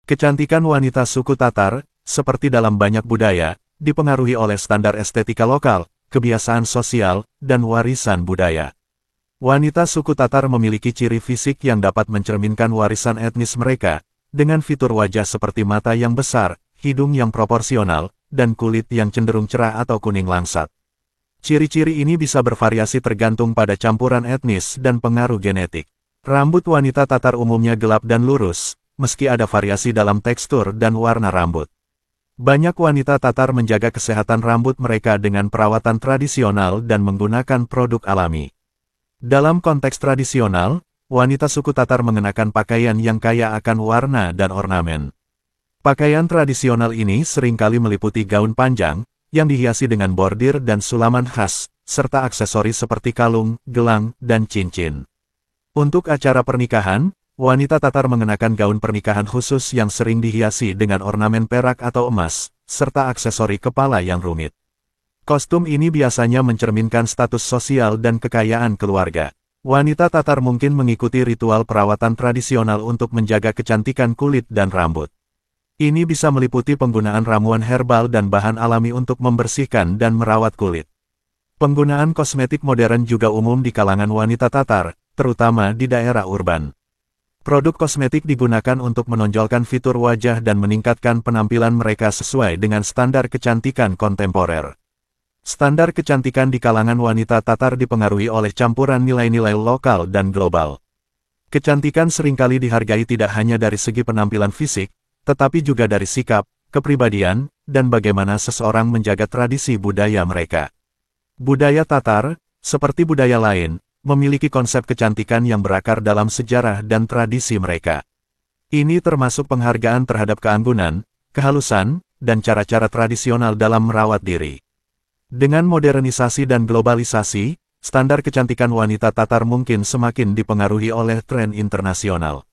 Kecantikan wanita suku Tatar, seperti dalam banyak budaya, dipengaruhi oleh standar estetika lokal, kebiasaan sosial, dan warisan budaya. Wanita suku Tatar memiliki ciri fisik yang dapat mencerminkan warisan etnis mereka, dengan fitur wajah seperti mata yang besar, hidung yang proporsional, dan kulit yang cenderung cerah atau kuning langsat. Ciri-ciri ini bisa bervariasi tergantung pada campuran etnis dan pengaruh genetik. Rambut wanita Tatar umumnya gelap dan lurus, meski ada variasi dalam tekstur dan warna rambut. Banyak wanita Tatar menjaga kesehatan rambut mereka dengan perawatan tradisional dan menggunakan produk alami. Dalam konteks tradisional, wanita suku Tatar mengenakan pakaian yang kaya akan warna dan ornamen. Pakaian tradisional ini seringkali meliputi gaun panjang, yang dihiasi dengan bordir dan sulaman khas, serta aksesoris seperti kalung, gelang, dan cincin. Untuk acara pernikahan, wanita Tatar mengenakan gaun pernikahan khusus yang sering dihiasi dengan ornamen perak atau emas, serta aksesori kepala yang rumit. Kostum ini biasanya mencerminkan status sosial dan kekayaan keluarga. Wanita Tatar mungkin mengikuti ritual perawatan tradisional untuk menjaga kecantikan kulit dan rambut. Ini bisa meliputi penggunaan ramuan herbal dan bahan alami untuk membersihkan dan merawat kulit. Penggunaan kosmetik modern juga umum di kalangan wanita Tatar, terutama di daerah urban. Produk kosmetik digunakan untuk menonjolkan fitur wajah dan meningkatkan penampilan mereka sesuai dengan standar kecantikan kontemporer. Standar kecantikan di kalangan wanita Tatar dipengaruhi oleh campuran nilai-nilai lokal dan global. Kecantikan seringkali dihargai tidak hanya dari segi penampilan fisik, tetapi juga dari sikap, kepribadian, dan bagaimana seseorang menjaga tradisi budaya mereka. Budaya Tatar, seperti budaya lain, memiliki konsep kecantikan yang berakar dalam sejarah dan tradisi mereka. Ini termasuk penghargaan terhadap keanggunan, kehalusan, dan cara-cara tradisional dalam merawat diri. Dengan modernisasi dan globalisasi, standar kecantikan wanita Tatar mungkin semakin dipengaruhi oleh tren internasional.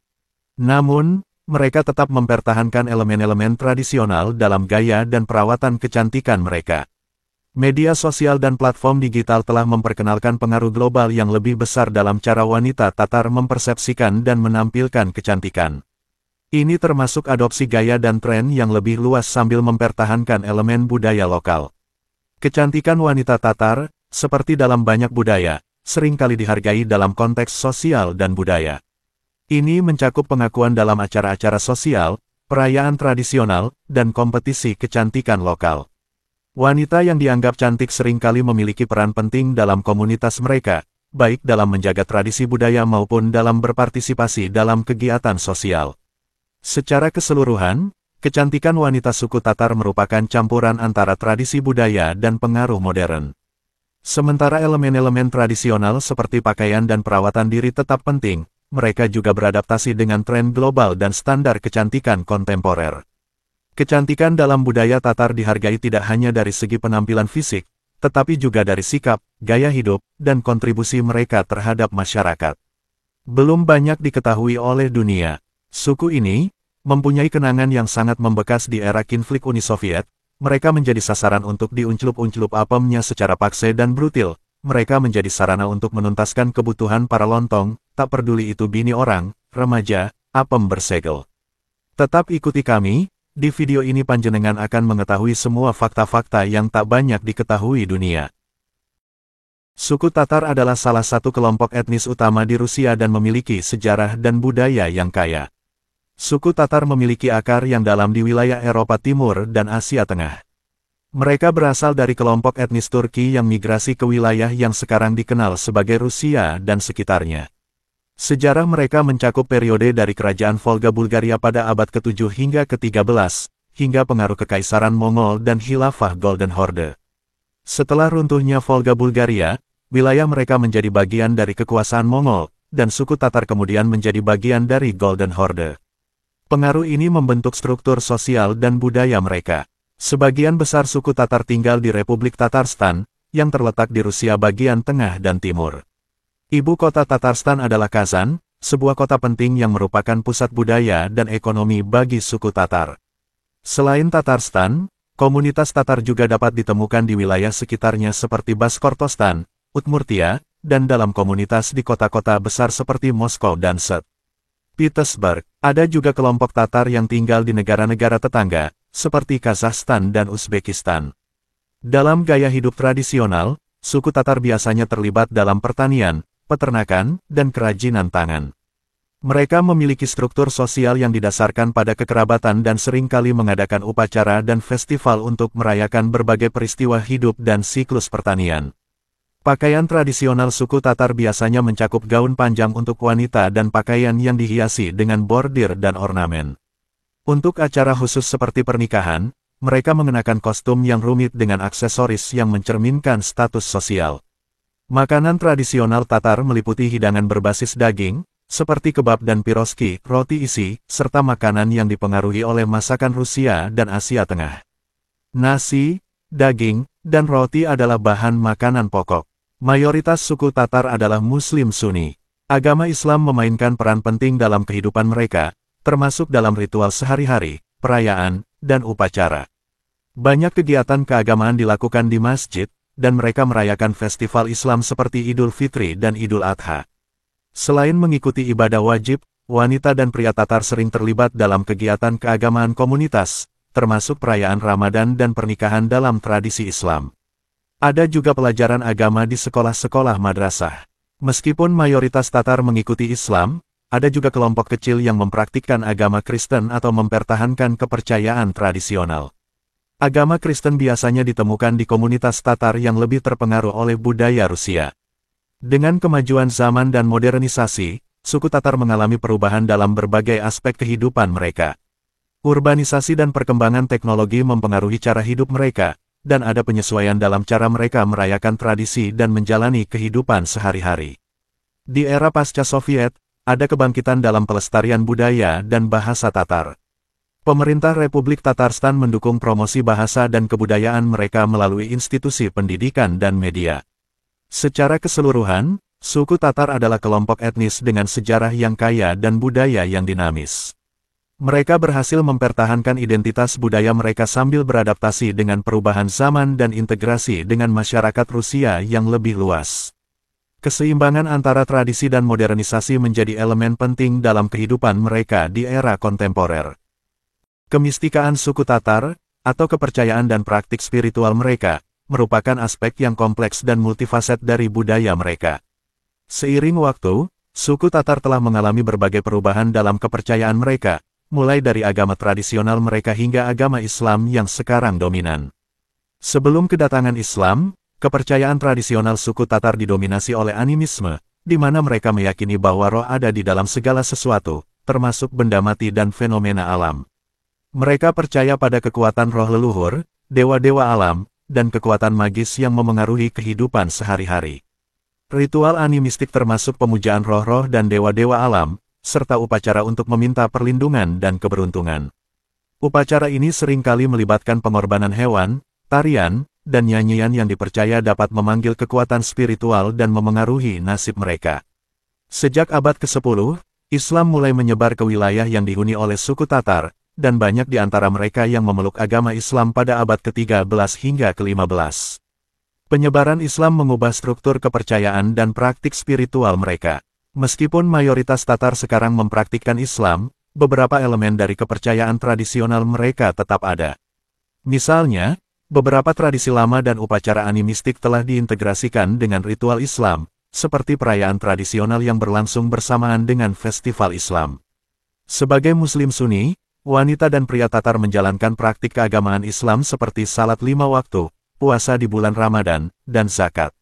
Namun, mereka tetap mempertahankan elemen-elemen tradisional dalam gaya dan perawatan kecantikan mereka. Media sosial dan platform digital telah memperkenalkan pengaruh global yang lebih besar dalam cara wanita Tatar mempersepsikan dan menampilkan kecantikan. Ini termasuk adopsi gaya dan tren yang lebih luas sambil mempertahankan elemen budaya lokal. Kecantikan wanita Tatar, seperti dalam banyak budaya, seringkali dihargai dalam konteks sosial dan budaya. Ini mencakup pengakuan dalam acara-acara sosial, perayaan tradisional, dan kompetisi kecantikan lokal. Wanita yang dianggap cantik seringkali memiliki peran penting dalam komunitas mereka, baik dalam menjaga tradisi budaya maupun dalam berpartisipasi dalam kegiatan sosial. Secara keseluruhan, kecantikan wanita suku Tatar merupakan campuran antara tradisi budaya dan pengaruh modern. Sementara elemen-elemen tradisional seperti pakaian dan perawatan diri tetap penting, mereka juga beradaptasi dengan tren global dan standar kecantikan kontemporer. Kecantikan dalam budaya Tatar dihargai tidak hanya dari segi penampilan fisik, tetapi juga dari sikap, gaya hidup, dan kontribusi mereka terhadap masyarakat. Belum banyak diketahui oleh dunia. Suku ini mempunyai kenangan yang sangat membekas di era konflik Uni Soviet. Mereka menjadi sasaran untuk diunclup-unclup apemnya secara paksa dan brutal. Mereka menjadi sarana untuk menuntaskan kebutuhan para lontong, tak peduli itu bini orang, remaja, apem bersegel. Tetap ikuti kami, di video ini panjenengan akan mengetahui semua fakta-fakta yang tak banyak diketahui dunia. Suku Tatar adalah salah satu kelompok etnis utama di Rusia dan memiliki sejarah dan budaya yang kaya. Suku Tatar memiliki akar yang dalam di wilayah Eropa Timur dan Asia Tengah. Mereka berasal dari kelompok etnis Turki yang migrasi ke wilayah yang sekarang dikenal sebagai Rusia dan sekitarnya. Sejarah mereka mencakup periode dari kerajaan Volga Bulgaria pada abad ke-7 hingga ke-13, hingga pengaruh Kekaisaran Mongol dan Khilafah Golden Horde. Setelah runtuhnya Volga Bulgaria, wilayah mereka menjadi bagian dari kekuasaan Mongol, dan suku Tatar kemudian menjadi bagian dari Golden Horde. Pengaruh ini membentuk struktur sosial dan budaya mereka. Sebagian besar suku Tatar tinggal di Republik Tatarstan, yang terletak di Rusia bagian tengah dan timur. Ibu kota Tatarstan adalah Kazan, sebuah kota penting yang merupakan pusat budaya dan ekonomi bagi suku Tatar. Selain Tatarstan, komunitas Tatar juga dapat ditemukan di wilayah sekitarnya seperti Baskortostan, Udmurtia, dan dalam komunitas di kota-kota besar seperti Moskow dan Sète. Petersburg. Ada juga kelompok Tatar yang tinggal di negara-negara tetangga, seperti Kazakhstan dan Uzbekistan. Dalam gaya hidup tradisional, suku Tatar biasanya terlibat dalam pertanian, peternakan, dan kerajinan tangan. Mereka memiliki struktur sosial yang didasarkan pada kekerabatan dan seringkali mengadakan upacara dan festival untuk merayakan berbagai peristiwa hidup dan siklus pertanian. Pakaian tradisional suku Tatar biasanya mencakup gaun panjang untuk wanita dan pakaian yang dihiasi dengan bordir dan ornamen. Untuk acara khusus seperti pernikahan, mereka mengenakan kostum yang rumit dengan aksesoris yang mencerminkan status sosial. Makanan tradisional Tatar meliputi hidangan berbasis daging, seperti kebab dan piroski, roti isi, serta makanan yang dipengaruhi oleh masakan Rusia dan Asia Tengah. Nasi, daging, dan roti adalah bahan makanan pokok. Mayoritas suku Tatar adalah Muslim Sunni. Agama Islam memainkan peran penting dalam kehidupan mereka, termasuk dalam ritual sehari-hari, perayaan, dan upacara. Banyak kegiatan keagamaan dilakukan di masjid, dan mereka merayakan festival Islam seperti Idul Fitri dan Idul Adha. Selain mengikuti ibadah wajib, wanita dan pria Tatar sering terlibat dalam kegiatan keagamaan komunitas, termasuk perayaan Ramadan dan pernikahan dalam tradisi Islam. Ada juga pelajaran agama di sekolah-sekolah madrasah. Meskipun mayoritas Tatar mengikuti Islam, ada juga kelompok kecil yang mempraktikkan agama Kristen atau mempertahankan kepercayaan tradisional. Agama Kristen biasanya ditemukan di komunitas Tatar yang lebih terpengaruh oleh budaya Rusia. Dengan kemajuan zaman dan modernisasi, suku Tatar mengalami perubahan dalam berbagai aspek kehidupan mereka. Urbanisasi dan perkembangan teknologi mempengaruhi cara hidup mereka, dan ada penyesuaian dalam cara mereka merayakan tradisi dan menjalani kehidupan sehari-hari. Di era pasca Soviet, ada kebangkitan dalam pelestarian budaya dan bahasa Tatar. Pemerintah Republik Tatarstan mendukung promosi bahasa dan kebudayaan mereka melalui institusi pendidikan dan media. Secara keseluruhan, suku Tatar adalah kelompok etnis dengan sejarah yang kaya dan budaya yang dinamis. Mereka berhasil mempertahankan identitas budaya mereka sambil beradaptasi dengan perubahan zaman dan integrasi dengan masyarakat Rusia yang lebih luas. Keseimbangan antara tradisi dan modernisasi menjadi elemen penting dalam kehidupan mereka di era kontemporer. Kemistikaan suku Tatar, atau kepercayaan dan praktik spiritual mereka, merupakan aspek yang kompleks dan multifaset dari budaya mereka. Seiring waktu, suku Tatar telah mengalami berbagai perubahan dalam kepercayaan mereka, mulai dari agama tradisional mereka hingga agama Islam yang sekarang dominan. Sebelum kedatangan Islam, kepercayaan tradisional suku Tatar didominasi oleh animisme, di mana mereka meyakini bahwa roh ada di dalam segala sesuatu, termasuk benda mati dan fenomena alam. Mereka percaya pada kekuatan roh leluhur, dewa-dewa alam, dan kekuatan magis yang memengaruhi kehidupan sehari-hari. Ritual animistik termasuk pemujaan roh-roh dan dewa-dewa alam, serta upacara untuk meminta perlindungan dan keberuntungan. Upacara ini seringkali melibatkan pengorbanan hewan, tarian, dan nyanyian yang dipercaya dapat memanggil kekuatan spiritual dan memengaruhi nasib mereka. Sejak abad ke-10, Islam mulai menyebar ke wilayah yang dihuni oleh suku Tatar, dan banyak di antara mereka yang memeluk agama Islam pada abad ke-13 hingga ke-15. Penyebaran Islam mengubah struktur kepercayaan dan praktik spiritual mereka. Meskipun mayoritas Tatar sekarang mempraktikkan Islam, beberapa elemen dari kepercayaan tradisional mereka tetap ada. Misalnya, beberapa tradisi lama dan upacara animistik telah diintegrasikan dengan ritual Islam, seperti perayaan tradisional yang berlangsung bersamaan dengan festival Islam. Sebagai Muslim Sunni, wanita dan pria Tatar menjalankan praktik keagamaan Islam seperti salat 5 waktu, puasa di bulan Ramadan, dan zakat.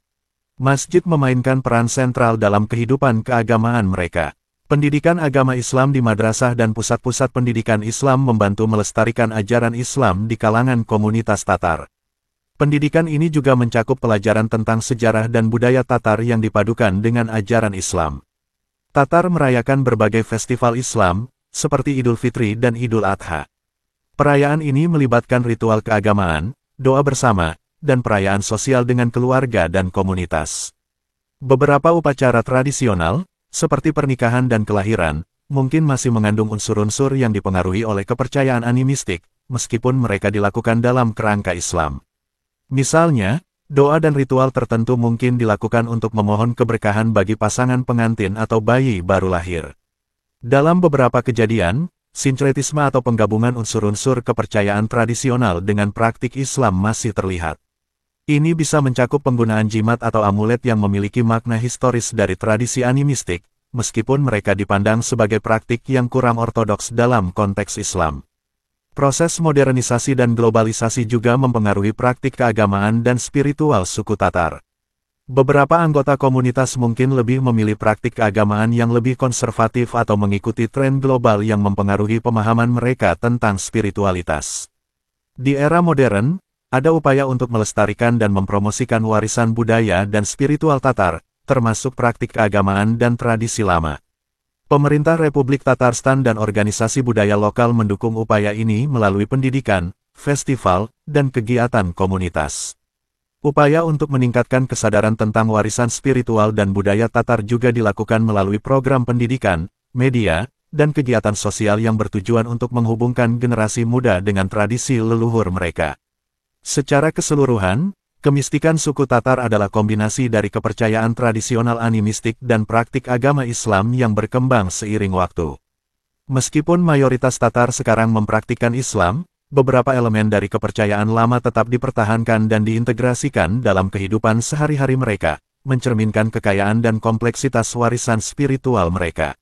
Masjid memainkan peran sentral dalam kehidupan keagamaan mereka. Pendidikan agama Islam di madrasah dan pusat-pusat pendidikan Islam membantu melestarikan ajaran Islam di kalangan komunitas Tatar. Pendidikan ini juga mencakup pelajaran tentang sejarah dan budaya Tatar yang dipadukan dengan ajaran Islam. Tatar merayakan berbagai festival Islam, seperti Idul Fitri dan Idul Adha. Perayaan ini melibatkan ritual keagamaan, doa bersama, dan perayaan sosial dengan keluarga dan komunitas. Beberapa upacara tradisional, seperti pernikahan dan kelahiran, mungkin masih mengandung unsur-unsur yang dipengaruhi oleh kepercayaan animistik, meskipun mereka dilakukan dalam kerangka Islam. Misalnya, doa dan ritual tertentu mungkin dilakukan untuk memohon keberkahan bagi pasangan pengantin atau bayi baru lahir. Dalam beberapa kejadian, sinkretisme atau penggabungan unsur-unsur kepercayaan tradisional dengan praktik Islam masih terlihat. Ini bisa mencakup penggunaan jimat atau amulet yang memiliki makna historis dari tradisi animistik, meskipun mereka dipandang sebagai praktik yang kurang ortodoks dalam konteks Islam. Proses modernisasi dan globalisasi juga mempengaruhi praktik keagamaan dan spiritual suku Tatar. Beberapa anggota komunitas mungkin lebih memilih praktik keagamaan yang lebih konservatif atau mengikuti tren global yang mempengaruhi pemahaman mereka tentang spiritualitas. Di era modern, ada upaya untuk melestarikan dan mempromosikan warisan budaya dan spiritual Tatar, termasuk praktik keagamaan dan tradisi lama. Pemerintah Republik Tatarstan dan organisasi budaya lokal mendukung upaya ini melalui pendidikan, festival, dan kegiatan komunitas. Upaya untuk meningkatkan kesadaran tentang warisan spiritual dan budaya Tatar juga dilakukan melalui program pendidikan, media, dan kegiatan sosial yang bertujuan untuk menghubungkan generasi muda dengan tradisi leluhur mereka. Secara keseluruhan, kemistikan suku Tatar adalah kombinasi dari kepercayaan tradisional animistik dan praktik agama Islam yang berkembang seiring waktu. Meskipun mayoritas Tatar sekarang mempraktikkan Islam, beberapa elemen dari kepercayaan lama tetap dipertahankan dan diintegrasikan dalam kehidupan sehari-hari mereka, mencerminkan kekayaan dan kompleksitas warisan spiritual mereka.